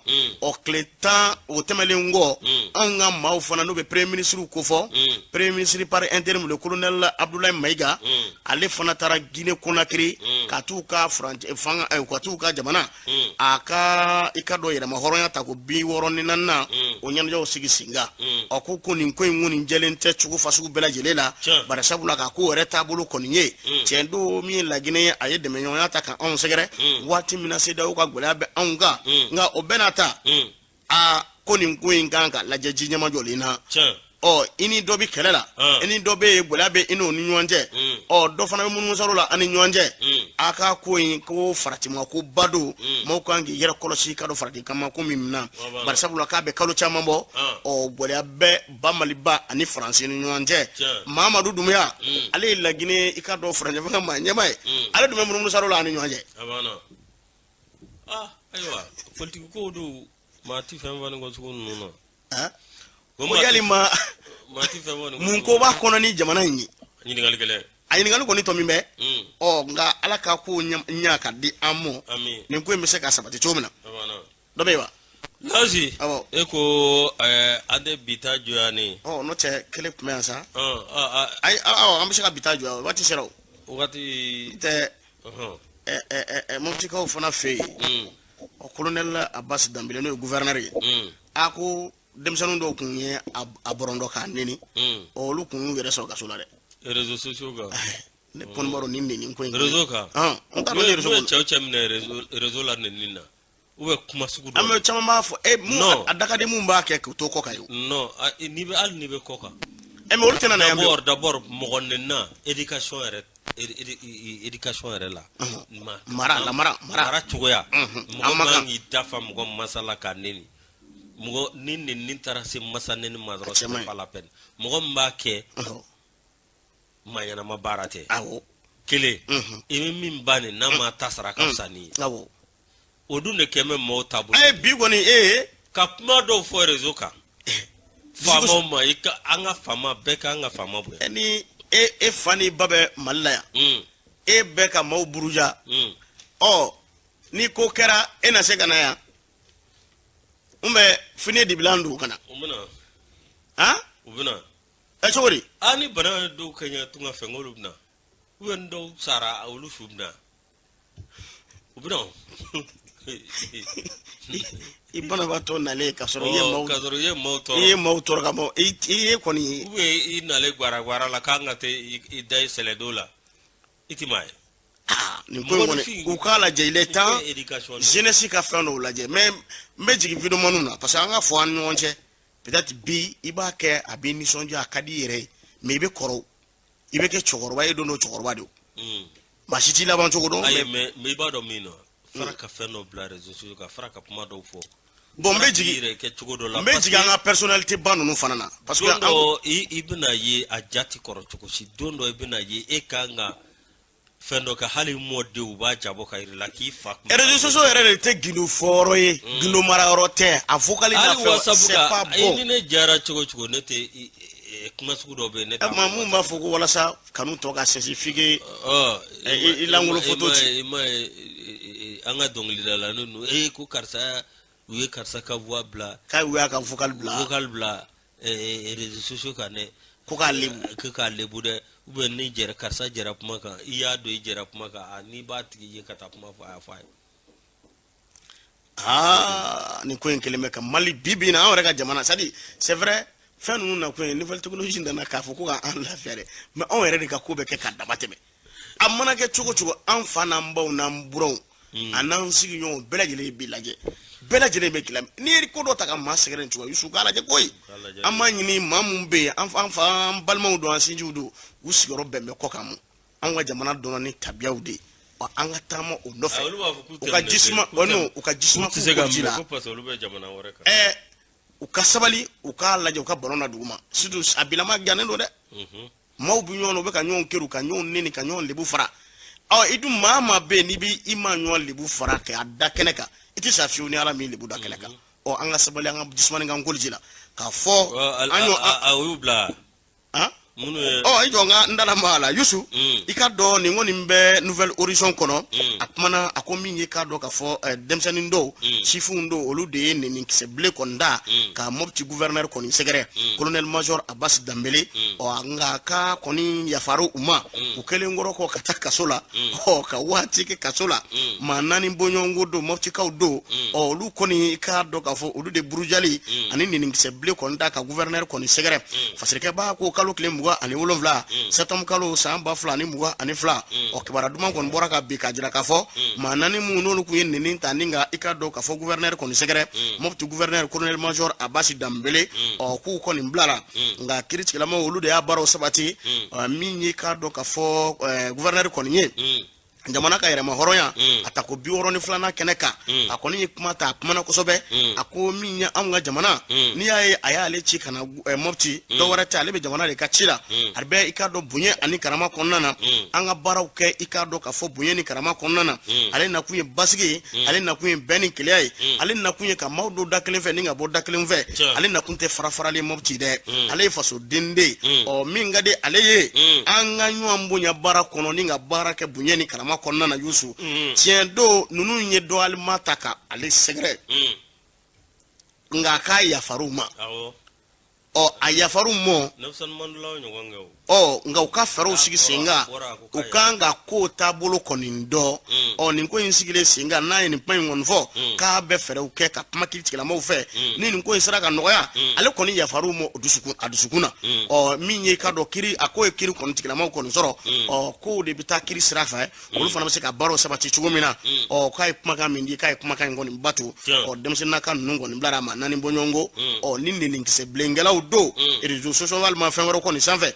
tile 10 o tɛmɛlen kɔ anw ka maaw fana n'u bɛ premier ministre ko fɔ premier ministre par intérim le colonel Abdoulaye Maïga ale fana taara Guinée Conakry ka t'u ka fanga ka t'u ka jamana a ka i ka dɔ yɛrɛma hɔrɔnya ta ko 64 o ɲɛnajɛw sigi senga ko nin ko in kɔni jɛlen tɛ cogo fasugu bɛɛ lajɛlen la bari sabula k'a ko yɛrɛ taabolo kɔni ye tiɲɛ don min ye Laginɛ ye a ye dɛmɛɲɔgɔnya ta ka anw sɛgɛrɛ waati min na CEDEAO ka gɛlɛya bɛ anw kan nka o bɛɛ n'a ta ko nin ko in kan ka lajɛ ji ɲɛma jɔlen na i ni dɔ bɛ kɛlɛ la i ni dɔ bɛ gɛlɛya bɛ i n'o ni ɲɔgɔn cɛ dɔ fana bɛ munumunu la ani ɲɔgɔn cɛ a ka ko in ko faratima ko ba don maaw kan k'i yɛrɛ kɔlɔsi ka dɔ farati kama ko min na bari sabula k'a bɛ kalo caman bɔ gɛlɛya bɛ ba Maliba ani Faransi ni ɲɔgɔn cɛ Mamadu Dumuya ale ye Laginɛ i ka dɔ Furancɛ fanga ma ɲɛma ye ale dun bɛ munumunu la ani ɲɔgɔn cɛ ayiwa politiki ko do maa ti fɛn fɔ ni ko sugu ninnu na ko yalima mun ko b'a kɔnɔ ni jamana in ye ɲininkali kɛlɛ a ɲininkali kɔni tɔ min bɛ nka Ala ka ko ɲa ka di an mɔ nin ko in bɛ se ka sabati cogo min na dɔ bɛ yen wa Lazi e ko an tɛ bi ta jɔya ni n'o tɛ kelen tun bɛ yan sa an bɛ se ka bi ta jɔya waati sera o waati tɛ motikaw fana fɛ yen colonel Abbas Dambele n'o ye gouverneur ye a ko denmisɛnnin dɔw kun ye a bɔrɔndɔ k'a neni olu kun y'u yɛrɛ sɔrɔ kaso la dɛ réseaux sociaux kan ne kɔni b'a dɔn ni neni ko in réseau kan n t'a dɔn ni réseau cɛw cɛ minɛ réseau la neni na ou bien kuma sugu dɔ an bɛ caman b'a fɔ a dakadi mun b'a kɛ k'u to kɔ kan ye non hali n'i bɛ kɔ kan mais olu tɛna na yan d'abord mɔgɔ nena éducation yɛrɛ la mara cogoya mɔgɔ man k'i dafa mɔgɔ masala k'a neni mɔgɔ ni neni taara se masa neni ma dɔrɔn c'est pas la peine mɔgɔ min b'a kɛ maa ɲɛnama baara tɛ kelen i bɛ min ba nin n'a ma ta sara ka fisa ni ye o dun de kɛ bɛ maaw taabolo bi kɔni ka kuma dɔw fɔ réseau kan faamaw ma an ka faama bɛɛ k'an ka faama bonya ni e fa ni ba bɛ Mali la yan e bɛɛ ka maaw buruja ni ko kɛra e na se ka na yan fini dibilan don kana u bɛna u bɛna cogo di ni bana dɔw ka ɲɛ tunga fɛ olu bɛna ou bien dɔw sara olu su bɛna u bɛna i banabaatɔ nalen ka sɔrɔ i ye maaw tɔɔrɔ ka bɔ i ye kɔni ou bien i nalen gwara la k'an ka tɛ i da i sɛlɛdon la i ti maa ye nin ko in kɔni u k'a lajɛ il est temps jeunesse ka fɛn dɔw lajɛ mais n bɛ jigin vidéoman na parce que an ka fɔ an ni ɲɔgɔn cɛ peut-être bi i b'a kɛ a b'i nisɔndiya a ka di i yɛrɛ ye mais i bɛ kɔrɔ i bɛ kɛ cɛkɔrɔba ye don dɔ cɛkɔrɔba de maa si t'i laban cogo dɔn mais i b'a dɔn min na fara ka fɛn dɔ bila réseaux sociaux kan fara ka kuma dɔw fɔ bon n bɛ jigin an ka personnalité ba ninnu fana na parce que i bɛna ye a ja ti kɔrɔ cogo si don dɔ i bɛna ye e kan ka fɛn dɔ ka hali mɔdenw b'a jabɔ ka yir'i la k'i fa réseaux sociaux yɛrɛ de tɛ gindo fɔyɔrɔ ye gindo marayɔrɔ tɛ a vocali na fɛn c'est pas bon ni ne jara cogo cogo ne tɛ kuma sugu dɔ bɛ yen ne t'a fɔ mun b'a fɔ ko walasa kanu tɔ ka sɛnsifike i langolo photo ci an ka dɔnkilidala ninnu ko karisa u ye karisa ka voix bila k'a u y'a ka vocal bila réseaux sociaux kan dɛ ko k'a lebu dɛ ou bien ni karisa jɛra kuma kan i y'a dɔn i jɛra kuma kan n'i b'a tigi ye ka taa kuma fɔ a y'a fɔ a ye nin ko in kelen bɛ ka Mali bi bi in na an yɛrɛ ka jamana c'est vrai fɛn ninnu na ko nouvelle technologie nana k'a fɔ ko k'an lafiya dɛ mais anw yɛrɛ de ka ko bɛ kɛ ka dama tɛmɛ a mana kɛ cogo cogo an fa n'an baw n'an buraw a n'an sigiɲɔgɔnw bɛɛ lajɛlen b'i lajɛ bɛɛ lajɛlen bɛ kila n'i ye ko dɔ ta ka maa sɛgɛrɛ nin cogo Yusu k'a lajɛ koyi an b'a ɲini maa mun bɛ yen an fa an balimaw don an sinjiw don u sigiyɔrɔ bɛn bɛ kɔ kan mu an ka jamana dɔnna ni tabiyaw de an ka taama o nɔfɛ u ka jisuma u ka jisuma tɛ se ka minɛ ko parce que olu bɛ jamana wɛrɛ kan u ka sabali u k'a lajɛ u ka ballon na dugu ma surtout a bilama gannen don dɛ maaw bɛ ɲɔgɔn na u bɛ ka ɲɔgɔn keri ka ɲɔgɔn neni ka ɲɔgɔn lebu fara i dun maa maa bɛ yen n'i bɛ i ma ɲɔgɔn lebu fara k'a da kɛnɛ kan i tɛ sa fiyewu ni ala min lebu da kɛnɛ kan an ka sabali an ka jisuma ni kan koliji la k'a fɔ a y'u bila i jɔ n dala maa la Yusu i ka dɔn nin ko nin bɛ nouvelle horizon kɔnɔ a kumana a ko min ye k'a dɔn k'a fɔ denmisɛnnin dɔw sifinw dɔw olu de ye nenikisɛ bile kɔni da ka Mopti gouverneur kɔni sɛgɛrɛ colonel major Abbas Dambele nka ka kɔni yafaru u ma u kɛlen kɔrɔ kɔ ka taa kaso la ka waati kɛ kaso la maa naani bɔɲɔgɔnko don Moptikaw don olu kɔni k'a dɔn k'a fɔ olu de burujali ani nenikisɛ bile kɔni da ka gouverneur kɔni sɛgɛrɛ fasirikɛ b'a ko kalo tile 27 septembre kalo san 2022 kibaruya duman kɔni bɔra ka bi ka jira k'a fɔ maa naani minnu n'olu kun ye neni ta ni nka i ka dɔn k'a fɔ gouverneur kɔni sɛgɛrɛ Mopti gouverneur colonel major Abbas Dambele k'u kɔni bilara nka kiiritigɛlamaw olu de y'a baaraw sabati min ye k'a dɔn k'a fɔ gouverneur kɔni ye jamana ka yɛrɛma hɔrɔnya a ta ko 62 kɛnɛ kan a kɔni ye kuma ta a kumana kosɛbɛ a ko min ye anw ka jamana n'i y'a ye a y'ale ci kana Mopti dɔ wɛrɛ tɛ ale bɛ jamana de ka ci la a bɛ i ka dɔn bonya ani karama kɔnɔna na an ka baaraw kɛ i ka dɔn k'a fɔ bonya ni karama kɔnɔna na ale nakun ye basigi ye ale nakun ye bɛn ni keleya ye ale nakun ye ka maaw don da kelen fɛ ni ka bɔ da kelen fɛ ale nakun tɛ farafaralen Mopti dɛ ale ye fasoden de ye min ka di ale ye an ka ɲɔgɔn bonya baara kɔnɔ ni ka baara kɛ bonya ni karama kɔnɔna na Yusu tiɲɛ don ninnu ye dɔgɔyalima ta ka ale sɛgɛrɛ nka a k'a yafaru ma a yafaru mɔ nka u ka fɛɛrɛw sigi sen kan u kan ka ko taabolo kɔni dɔn nin ko in sigilen sen kan n'a ye nin kuma in kɔni fɔ k'a bɛ fɛɛrɛw kɛ ka kuma kiiritigɛlamaw fɛ ni nin ko in sera ka nɔgɔya ale kɔni yafaru mɔ a dusukun na min ye ka dɔn kiiri a ko ye kiiri kɔni tigilamaw kɔni sɔrɔ kow de bɛ taa kiiri sira fɛ olu fana bɛ se ka baaraw sabati cogo min na k'a ye kumakan min di k'a ye kumakan in kɔni bato denmisɛnnin ka ninnu kɔni bilara ma naani bɔɲɔgɔnko ni nenikisɛ bilenkɛlaw don réseaux sociaux walima fɛn wɛrɛ kɔni sanfɛ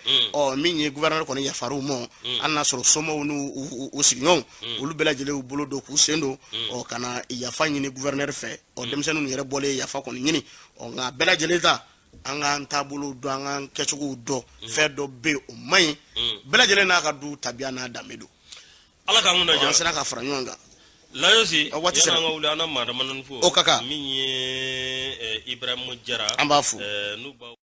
min ye gouverneur kɔni yafaru mɔ hali n'a sɔrɔ somɔgɔw n'u sigiɲɔgɔnw olu bɛɛ lajɛlen y'u bolo don k'u sen don ka na yafa ɲini gouverneur fɛ denmisɛnninw yɛrɛ bɔlen yafa kɔni ɲini nka bɛɛ lajɛlen ta an k'an taabolo dɔn an k'an kɛcogow dɔn fɛn dɔ bɛ yen o man ɲi bɛɛ lajɛlen n'a ka du tabiya n'a danbe don ala k'an kun lajɛ an sera ka fara ɲɔgɔn kan Layosi yana an ka wuli an na maa damadɔni fo o ka kan min ye Ibrahima Jara an b'a fo n'u b'aw